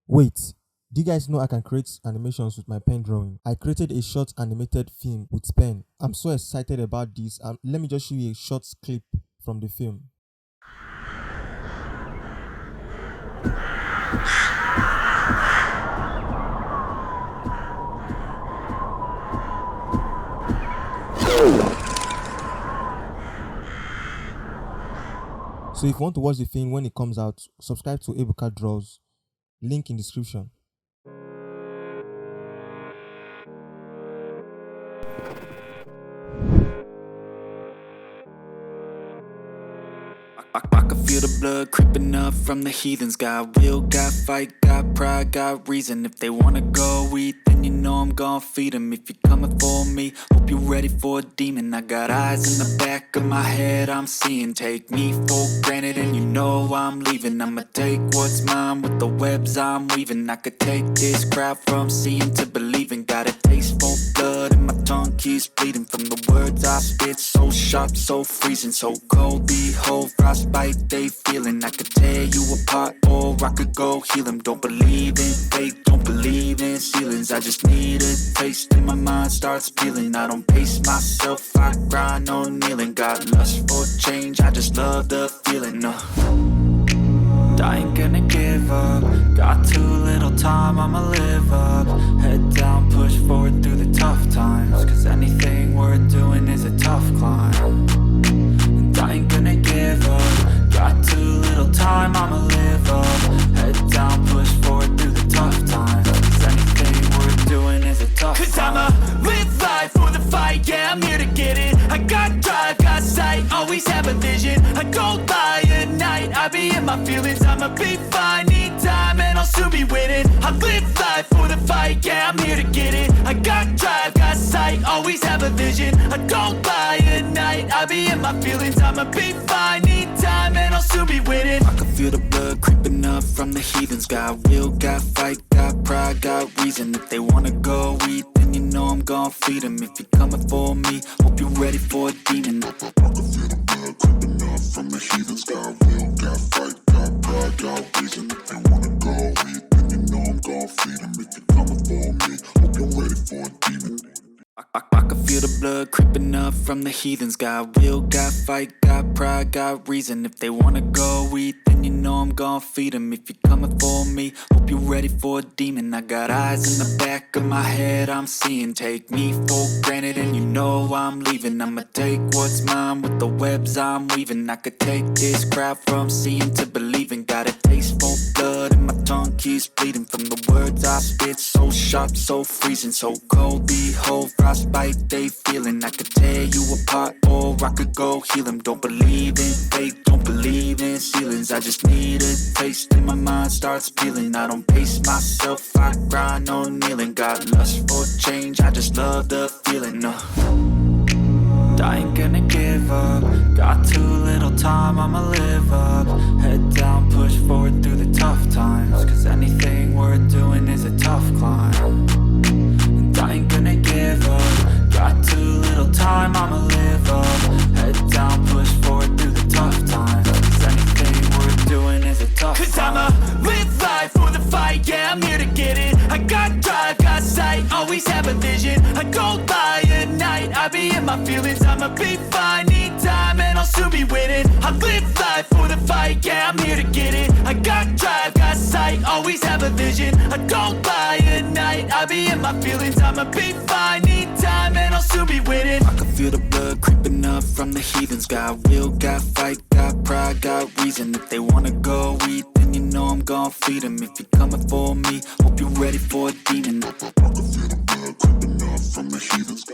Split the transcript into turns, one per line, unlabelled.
Wait, do you guys know I can create animations with my pen drawing? I created a short animated film with pen. I'm so excited about this. Let me just show you a short clip from the film. So if you want to watch the film when it comes out, subscribe to Ebuka Draws. Link in description.
I can feel the blood creeping up from the heathens. Got will, got fight, got pride, got reason. If they wanna go eat, then you know I'm gon' feed them. If you're coming for me, hope you're ready for a demon. I got eyes in the back of my head, I'm seeing. Take me for granted and you know I'm leaving. I'ma take what's mine with the webs I'm weaving. I could take this crowd from seeing to believing. Got a taste for blood and my tongue keeps bleeding from the words I spit. So sharp, so freezing, so cold. Behold, frostbite they feeling. I could tear you apart or I could go heal them. Don't believe in fate, don't believe in ceilings. I just need a taste and my mind starts peeling. I don't pace myself, I grind on kneeling. Got lust for change, I just love the feeling. I ain't gonna give up. Got too little time, I'ma live up. Head down, push forward through the tough times. Cause anything worth doing is a tough climb. And I ain't gonna give up. Got too little time, I'ma live up. Head down, push forward through the tough times. Cause anything worth doing is a tough climb. Cause I'ma live life for the fight, yeah, I'm here to get it. I got drive, got sight, always have a vision. I go by at night, I be in my feelings. I'ma be fine, need time, and I'll soon be winning. I live life for the fight, yeah, I'm here to get it. I got drive, got sight, always have a vision. I go by at night, I be in my feelings. I'ma be fine, need time, and I'll soon be winning. I can feel the blood creeping up from the heathens. Got will, got fight, got pride, got reason. If they wanna go eat, then you know I'm gon' feed them. If you're coming for me, hope you're ready for a demon. I can feel the blood creeping up from the heathens. Got will, got fight, got pride, got reason. If they wanna go eat, then you know I'm gon' feed them. If you're coming for me, hope you're ready for a demon. I can feel the blood creeping up from the heathens. Got will, got fight, got pride, got reason. If they wanna go eat, then you know I'm gon' feed them. If you're coming for me, hope you're ready for a demon. I got eyes in the back of my head, I'm seeing. Take me for granted and you know I'm leaving. I'ma take what's mine with the webs I'm weaving. I could take this crowd from seeing to believing. Got a taste for blood and my tongue keeps bleeding from the words I spit. So sharp, so freezing, so cold. Behold, frostbite they feeling. I could tear you apart or I could go heal them. Don't believe in fate, don't believe in ceilings. I just need a taste and my mind starts peeling. I don't pace myself, I grind on kneeling. Got lust for change, I just love the feeling. I ain't gonna give up. Got too little time, I'ma live up. Head down, push forward through the tough times. Cause anything worth doing is a tough climb. And I ain't gonna give up. Got too little time, I'ma live up. Head down, push forward through the tough times. Cause anything worth doing is a tough climb. Cause I'ma live life for the fight, yeah, I'm here to get it. I got drive, got sight, always have a vision. I go by at night, I be in my feelings. I'ma be fine, need time, and I'll soon be winning. I live life for the fight, yeah, I'm here to get it. I got drive, got sight, always have a vision. I go by at night, I be in my feelings. I'ma be fine, need time, and I'll soon be winning. I can feel the blood creeping up from the heathens. Got will, got fight, got pride, got reason. If they wanna go eat, then you know I'm gon' feed them. If you're coming for me, hope you're ready for a demon. I can feel the blood creeping up from the heathens.